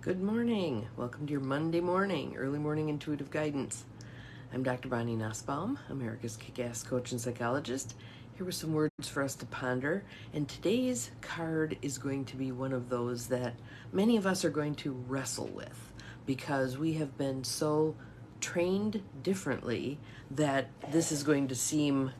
Good morning. Welcome to your Monday morning, early morning intuitive guidance. I'm Dr. Bonnie Nussbaum, America's kick-ass coach and psychologist, here with some words for us to ponder. And today's card is going to be one of those that many of us are going to wrestle with because we have been so trained differently that this is going to seem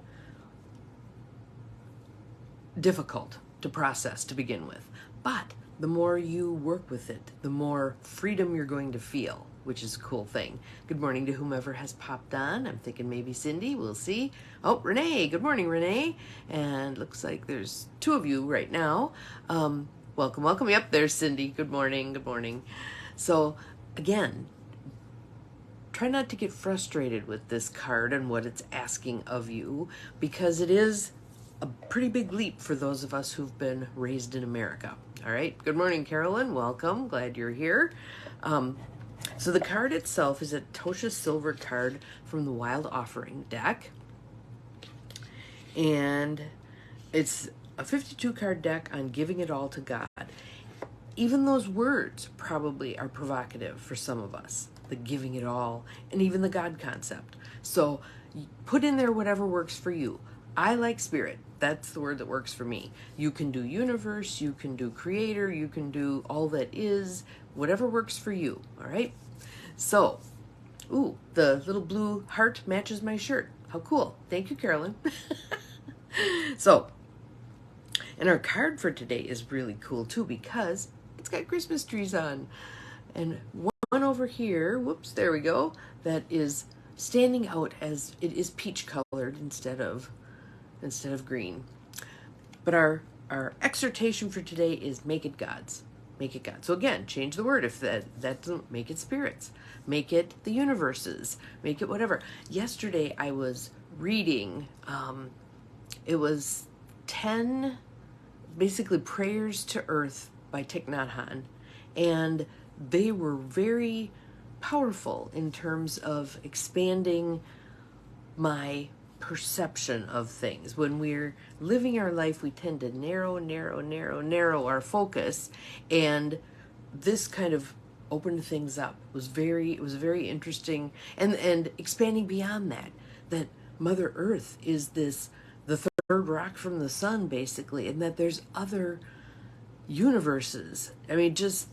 difficult to process to begin with. But the more you work with it, the more freedom you're going to feel, which is a cool thing. Good morning to whomever has popped on. I'm thinking maybe Cindy, we'll see. Oh, Renee, good morning, Renee. And looks like there's two of you right now. Welcome. Yep, there's Cindy. Good morning. So again, try not to get frustrated with this card and what it's asking of you, because it is a pretty big leap for those of us who've been raised in America. All right. Good morning, Carolyn. Welcome. Glad you're here. So the card itself is a Tosha Silver card from the Wild Offering deck. And it's a 52 card deck on giving it all to God. Even those words probably are provocative for some of us, the giving it all, and even the God concept. So put in there whatever works for you. I like spirit. That's the word that works for me. You can do universe, you can do creator, you can do all that is, whatever works for you, all right? So, ooh, the little blue heart matches my shirt. How cool. Thank you, Carolyn. So, and our card for today is really cool too because it's got Christmas trees on. And one over here, whoops, there we go, that is standing out as it is peach colored instead of green. But our exhortation for today is make it God's. Make it God. So again, change the word if that doesn't, make it spirits. Make it the universes. Make it whatever. Yesterday I was reading, it was 10 basically prayers to earth by Thich Nhat Hanh, and they were very powerful in terms of expanding my perception of things. When we're living our life, we tend to narrow our focus, and this kind of opened things up. It was very interesting, and expanding beyond that Mother Earth is the third rock from the sun, basically, and that there's other universes. I mean, just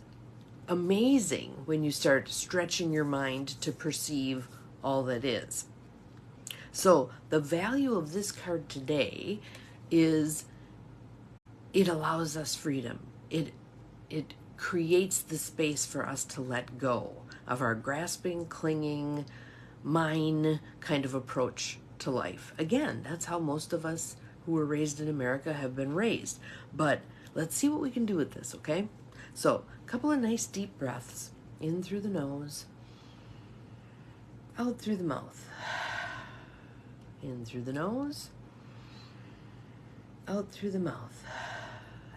amazing when you start stretching your mind to perceive all that is. So the value of this card today is it allows us freedom. It creates the space for us to let go of our grasping, clinging, mine kind of approach to life. Again, that's how most of us who were raised in America have been raised. But let's see what we can do with this, okay? So a couple of nice deep breaths in through the nose, out through the mouth. In through the nose, out through the mouth.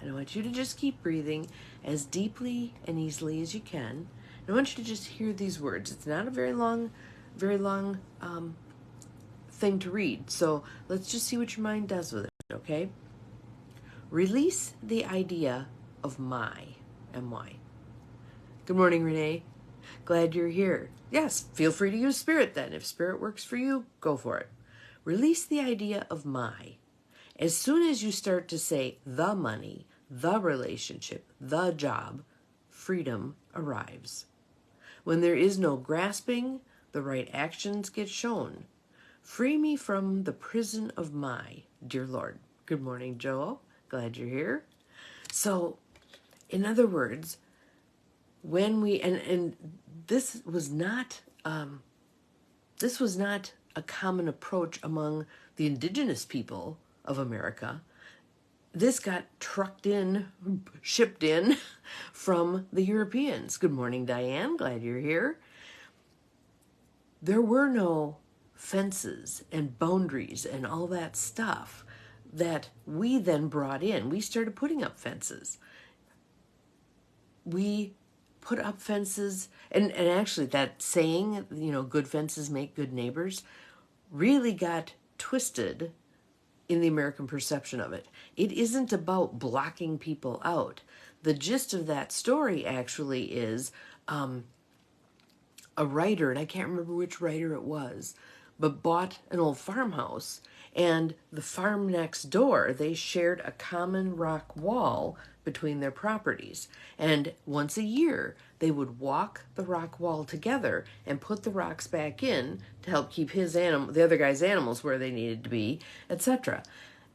And I want you to just keep breathing as deeply and easily as you can. And I want you to just hear these words. It's not a very long thing to read. So let's just see what your mind does with it, okay? Release the idea of M-Y. Good morning, Renee. Glad you're here. Yes, feel free to use spirit then. If spirit works for you, go for it. Release the idea of my. As soon as you start to say the money, the relationship, the job, freedom arrives. When there is no grasping, the right actions get shown. Free me from the prison of my, dear Lord. Good morning, Joel. Glad you're here. So, in other words, when we, and this was not a common approach among the indigenous people of America. This got shipped in from the Europeans. Good morning, Diane. Glad you're here. There were no fences and boundaries and all that stuff that we then brought in. We started putting up fences. We put up fences, and actually that saying, good fences make good neighbors, really got twisted in the American perception of it. It isn't about blocking people out. the gist of that story actually is a writer, and I can't remember which writer it was, but bought an old farmhouse, and the farm next door, they shared a common rock wall between their properties. And once a year, they would walk the rock wall together and put the rocks back in to help keep the other guy's animals where they needed to be, etc.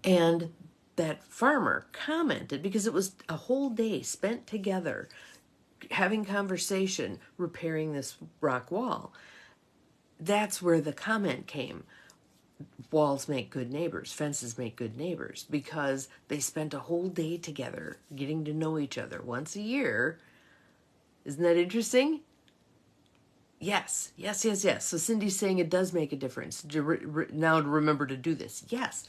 And that farmer commented, because it was a whole day spent together having conversation, repairing this rock wall. That's where the comment came. Walls make good neighbors, fences make good neighbors, because they spent a whole day together getting to know each other once a year. Isn't that interesting? Yes. So Cindy's saying it does make a difference now to remember to do this. Yes.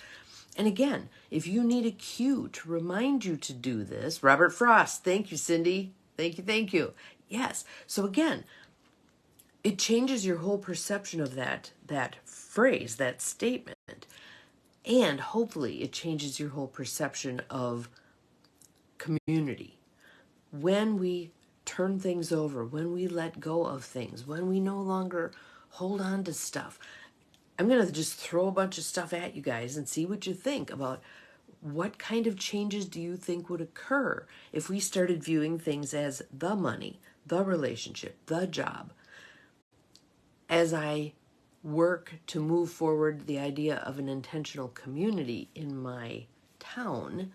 And again, if you need a cue to remind you to do this, Robert Frost, thank you, Cindy. Thank you. Yes. So again, it changes your whole perception of that phrase, that statement. And hopefully it changes your whole perception of community. When we turn things over, when we let go of things, when we no longer hold on to stuff. I'm going to just throw a bunch of stuff at you guys and see what you think about what kind of changes do you think would occur if we started viewing things as the money, the relationship, the job. As I work to move forward the idea of an intentional community in my town,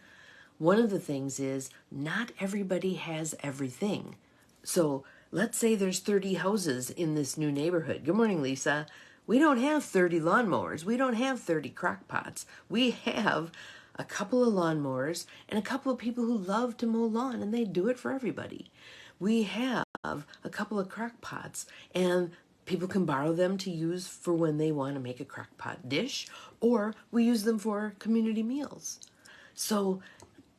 one of the things is not everybody has everything. So let's say there's 30 houses in this new neighborhood. Good morning, Lisa. We don't have 30 lawnmowers. We don't have 30 crock pots. We have a couple of lawnmowers and a couple of people who love to mow lawn, and they do it for everybody. We have a couple of crock pots, and people can borrow them to use for when they want to make a crock pot dish, or we use them for community meals. So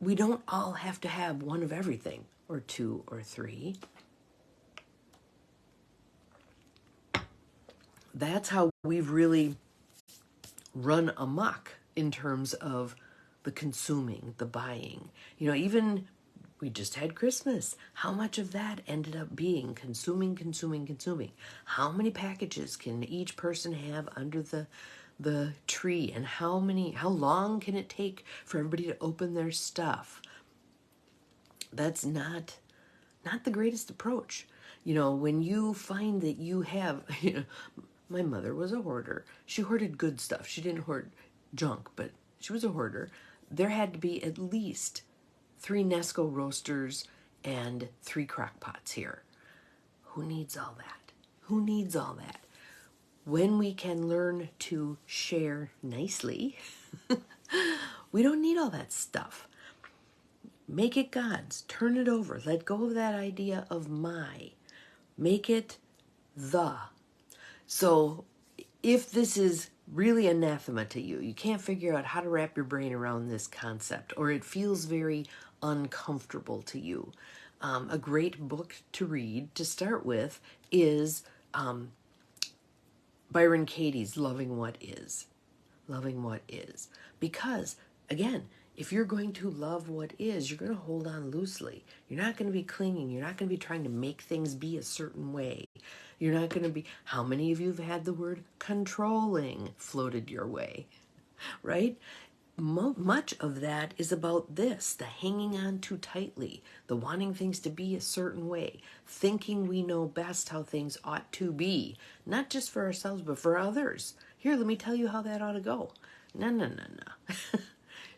we don't all have to have one of everything, or two or three. That's how we've really run amok in terms of the consuming, the buying. Even we just had Christmas. How much of that ended up being consuming? How many packages can each person have under the tree, and how long can it take for everybody to open their stuff? That's not the greatest approach. When you find that you have, my mother was a hoarder. She hoarded good stuff. She didn't hoard junk, but she was a hoarder. There had to be at least 3 Nesco roasters and 3 crock pots here. Who needs all that? When we can learn to share nicely, we don't need all that stuff. Make it God's. Turn it over. Let go of that idea of my. Make it the. So if this is really anathema to you, you can't figure out how to wrap your brain around this concept, or it feels very uncomfortable to you, a great book to read to start with is Byron Katie's Loving What Is. Because, again, if you're going to love what is, you're going to hold on loosely. You're not going to be clinging. You're not going to be trying to make things be a certain way. You're not going to be... How many of you have had the word controlling floated your way? Right? Much of that is about this, the hanging on too tightly, the wanting things to be a certain way, thinking we know best how things ought to be, not just for ourselves, but for others. Here, let me tell you how that ought to go. No.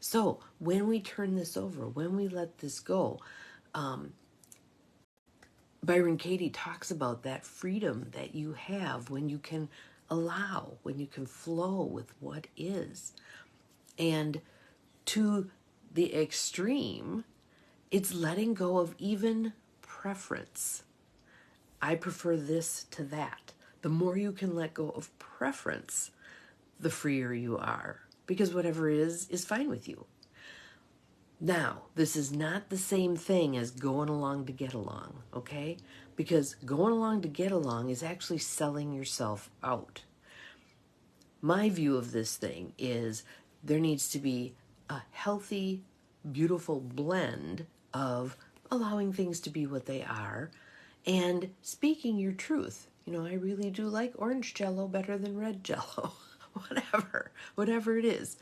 So when we turn this over, when we let this go, Byron Katie talks about that freedom that you have when you can allow, when you can flow with what is. And to the extreme, it's letting go of even preference. I prefer this to that. The more you can let go of preference, the freer you are, because whatever is fine with you. Now, this is not the same thing as going along to get along, okay? Because going along to get along is actually selling yourself out. My view of this thing is there needs to be a healthy, beautiful blend of allowing things to be what they are, and speaking your truth. I really do like orange Jello better than red Jello. Whatever it is.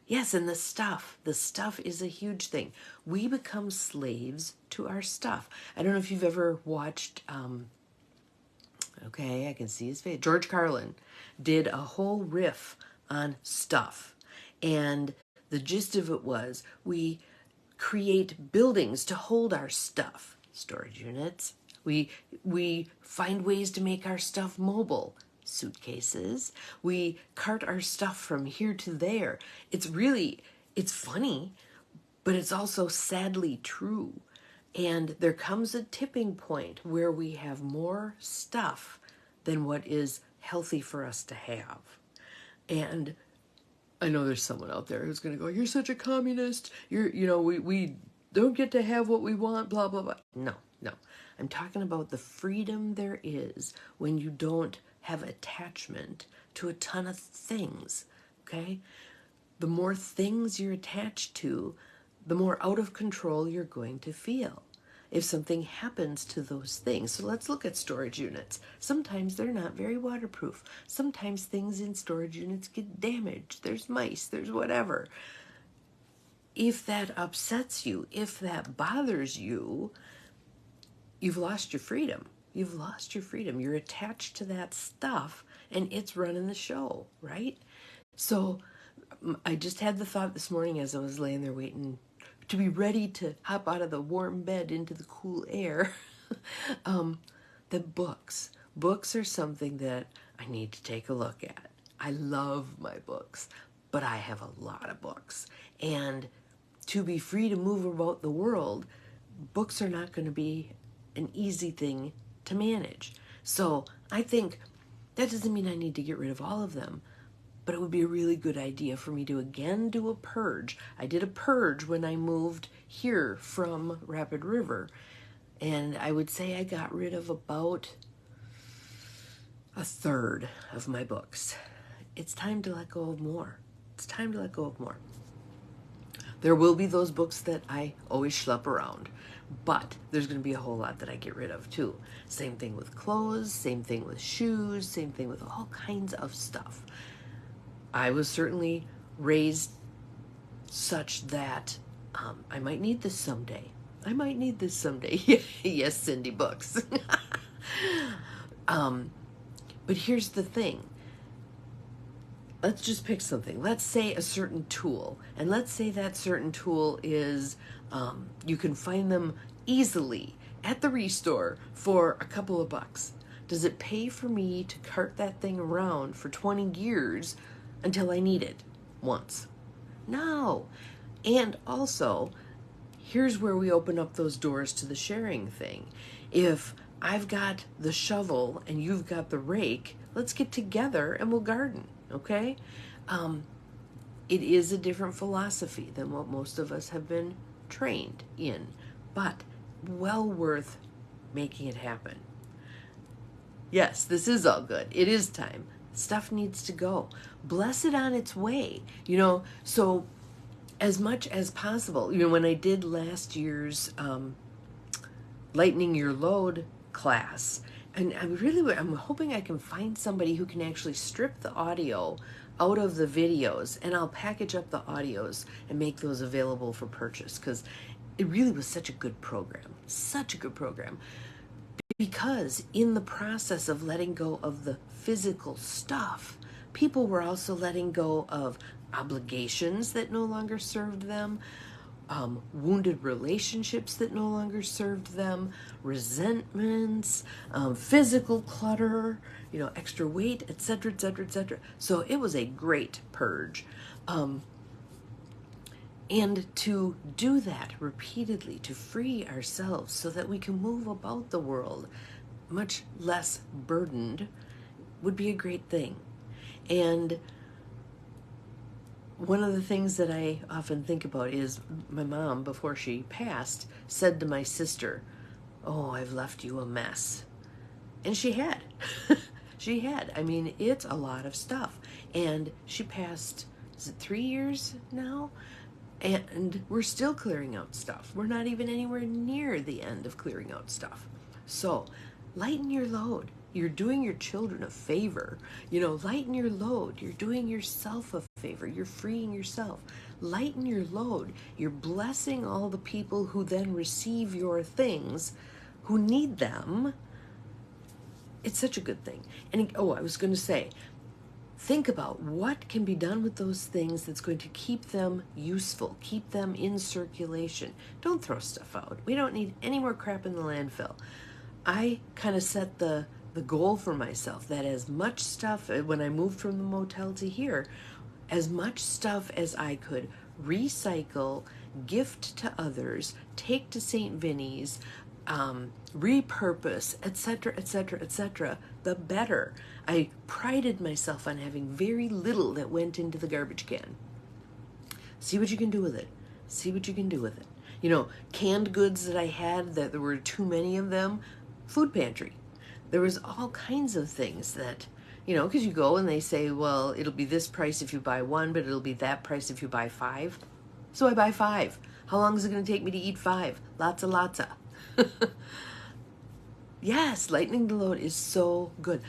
Yes, and the stuff is a huge thing. We become slaves to our stuff. I don't know if you've ever watched, okay, I can see his face. George Carlin did a whole riff on stuff. And the gist of it was we create buildings to hold our stuff, storage units. We find ways to make our stuff mobile, suitcases. We cart our stuff from here to there. It's funny, but it's also sadly true. And there comes a tipping point where we have more stuff than what is healthy for us to have. And I know there's someone out there who's going to go, "You're such a communist. We don't get to have what we want, blah, blah, blah." No. I'm talking about the freedom there is when you don't have attachment to a ton of things, okay? The more things you're attached to, the more out of control you're going to feel if something happens to those things. So let's look at storage units. Sometimes they're not very waterproof. Sometimes things in storage units get damaged. There's mice, there's whatever. If that upsets you, if that bothers you, you've lost your freedom. You've lost your freedom. You're attached to that stuff and it's running the show, right? So I just had the thought this morning as I was laying there waiting to be ready to hop out of the warm bed into the cool air, that books are something that I need to take a look at. I love my books, but I have a lot of books. And to be free to move about the world, books are not going to be an easy thing to manage. So I think that doesn't mean I need to get rid of all of them, but it would be a really good idea for me to again do a purge. I did a purge when I moved here from Rapid River, and I would say I got rid of about a third of my books. It's time to let go of more. There will be those books that I always schlep around, but there's going to be a whole lot that I get rid of too. Same thing with clothes, same thing with shoes, same thing with all kinds of stuff. I was certainly raised such that I might need this someday. Yes, Cindy Books. But here's the thing. Let's just pick something. Let's say a certain tool. And let's say that certain tool is, you can find them easily at the Restore for a couple of bucks. Does it pay for me to cart that thing around for 20 years until I need it once? No. And also, here's where we open up those doors to the sharing thing. If I've got the shovel and you've got the rake, let's get together and we'll garden, okay? It is a different philosophy than what most of us have been trained in, but well worth making it happen. Yes, this is all good. It is time. Stuff needs to go. Bless it on its way. So as much as possible, when I did last year's Lightening Your Load class, and I'm hoping I can find somebody who can actually strip the audio out of the videos, and I'll package up the audios and make those available for purchase, because it really was such a good program. Because in the process of letting go of the physical stuff, people were also letting go of obligations that no longer served them, wounded relationships that no longer served them, resentments, physical clutter, extra weight, etc., etc., etc. So it was a great purge. And to do that repeatedly, to free ourselves so that we can move about the world much less burdened, would be a great thing. And one of the things that I often think about is my mom, before she passed, said to my sister, "Oh, I've left you a mess." And she had. She had. I mean, it's a lot of stuff. And she passed, is it 3 years now? And we're still clearing out stuff. We're not even anywhere near the end of clearing out stuff. So lighten your load. You're doing your children a favor. Lighten your load. You're doing yourself a favor. You're freeing yourself. Lighten your load. You're blessing all the people who then receive your things, who need them. It's such a good thing. And I was going to say, think about what can be done with those things that's going to keep them useful, keep them in circulation. Don't throw stuff out. We don't need any more crap in the landfill. I kind of set the goal for myself that as much stuff, when I moved from the motel to here, as much stuff as I could recycle, gift to others, take to St. Vinny's, repurpose, etc., etc., etc., the better. I prided myself on having very little that went into the garbage can. See what you can do with it. See what you can do with it. Canned goods that I had, that there were too many of them, food pantry. There was all kinds of things that, because you go and they say, well, it'll be this price if you buy one, but it'll be that price if you buy 5. So I buy 5. How long is it going to take me to eat 5? Lots of. Yes, lightening the load is so good.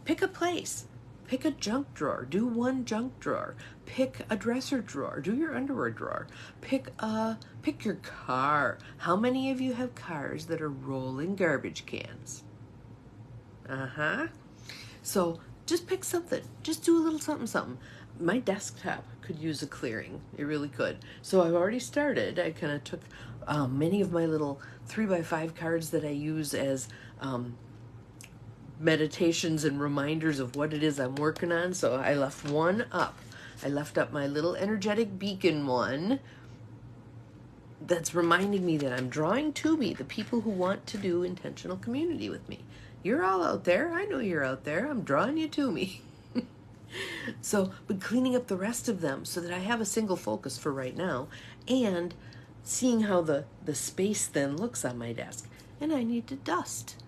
Pick a place. Pick a junk drawer. Do one junk drawer. Pick a dresser drawer. Do your underwear drawer. Pick your car. How many of you have cars that are rolling garbage cans? So just pick something. Just do a little something. My desktop could use a clearing. It really could. So I've already started. I kind of took many of my little 3x5 cards that I use as meditations and reminders of what it is I'm working on. So I left one up. I left up my little energetic beacon one that's reminding me that I'm drawing to me the people who want to do intentional community with me. You're all out there. I know you're out there. I'm drawing you to me. So, but cleaning up the rest of them so that I have a single focus for right now, and seeing how the space then looks on my desk. And I need to dust.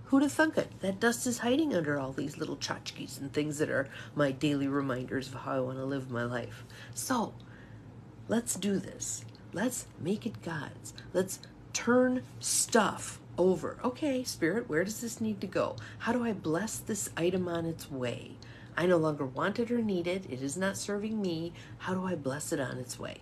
Who'd have thunk it? That dust is hiding under all these little tchotchkes and things that are my daily reminders of how I want to live my life. So, let's do this. Let's make it God's. Let's turn stuff over. Okay, Spirit, where does this need to go? How do I bless this item on its way? I no longer want it or need it. It is not serving me. How do I bless it on its way?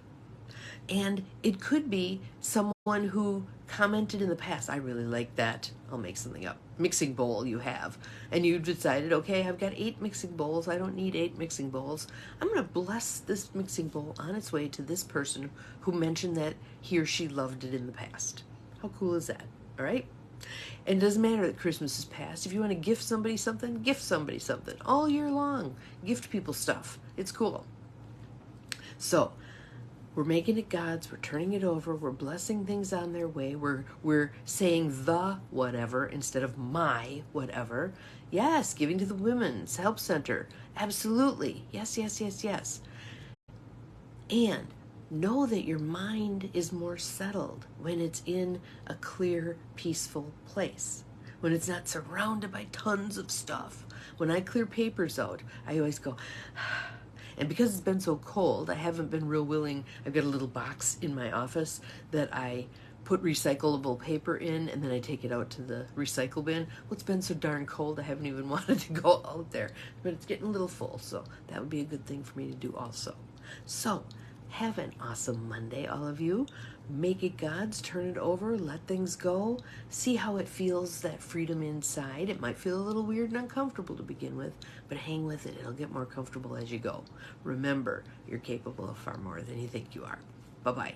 And it could be someone who commented in the past, I really like that, I'll make something up, mixing bowl you have. And you decided, okay, I've got 8 mixing bowls. I don't need 8 mixing bowls. I'm going to bless this mixing bowl on its way to this person who mentioned that he or she loved it in the past. How cool is that? All right? And it doesn't matter that Christmas is past. If you want to gift somebody something, gift somebody something. All year long, gift people stuff. It's cool. So, we're making it God's. We're turning it over. We're blessing things on their way. We're saying the whatever instead of my whatever. Yes, giving to the Women's Help Center. Absolutely. Yes, yes, yes, yes. And know that your mind is more settled when it's in a clear, peaceful place. When it's not surrounded by tons of stuff. When I clear papers out, I always go, and because it's been so cold, I haven't been real willing. I've got a little box in my office that I put recyclable paper in, and then I take it out to the recycle bin. Well, it's been so darn cold, I haven't even wanted to go out there. But it's getting a little full, so that would be a good thing for me to do also. So, have an awesome Monday, all of you. Make it God's, turn it over, let things go. See how it feels, that freedom inside. It might feel a little weird and uncomfortable to begin with, but hang with it. It'll get more comfortable as you go. Remember, you're capable of far more than you think you are. Bye-bye.